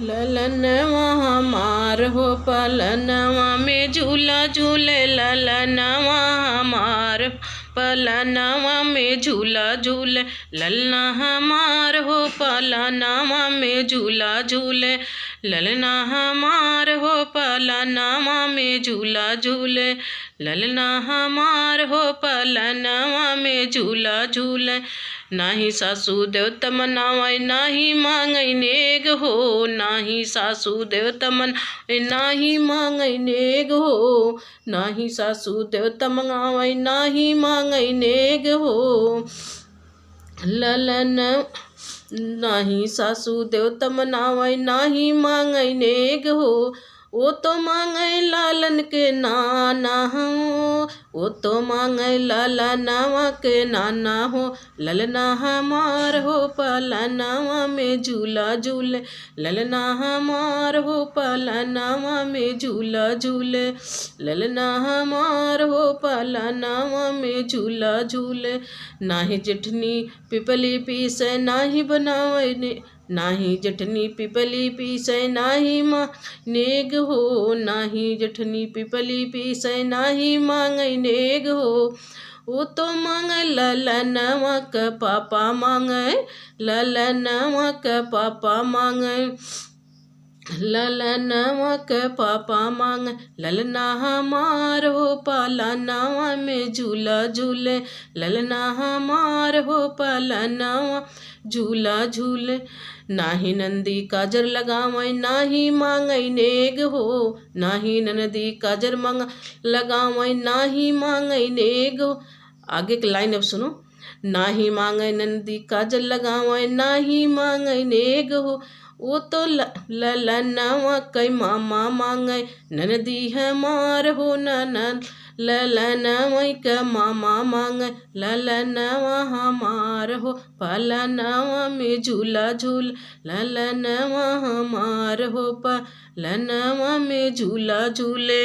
ललनवा हमार हो पलनवा में झूला झूले, ललनवा हमार पलनवा में झूला झूले, ललना हमार हो पलनवा में झूला झूले, ललना हमार हो पलनवा में झूला झूले, ललना हमार हो पलनवा में झूला झूले। नाही सासू देवता मनावै नाही मांगै नेग हो, नाही सासू देवता मनावै नाही मांगै नेग हो, नाही सासू देवता मंगावै नाही मांगै नेग हो। ललन नाही सासू देवता मनावै नाही मांगै नेग हो, वो तो मांगे लालन के नाना हो, वो तो मांगे लालनवा के नाना हो, ललना हमार हो पलनवा में झूला झूले, ललना हमार हो पलनवा में झूला झूले, ललना हमार हो पलनवा में झूला झूले। नाही जेठनी पिपली पीसे नाही बनावे ने, नाही जेठनी पिपली पीसे नाही नेग हो, नाही जेठनी पिपली पीसे नाही मांगै नेग हो, वो तो मांगे ललनवा का पापा मांगे, ललनवा का पापा मांगे, ललनवा के पापा मांगे, ललना हमार हो पलनवा में झूला झूले, ललना हमार हो पलनवा झूला झूले। नाही नंदी काजर लगावै नाही मांगै नेग हो, नाही नंदी काजर लगावै नाही मांगै नेग हो। आगे की लाइन अब सुनो। नाही मांगै नंदी काजल लगावै नाही मांगै नेग हो, वो तो ललनवा कई मामा मांगै, ननदी हमार हो ननद, ललनवा का मामा मांगै, ललनवा हमार हो पलनवा में झूला झूल, ललनवा हमार हो पलनवा में झूला झूले।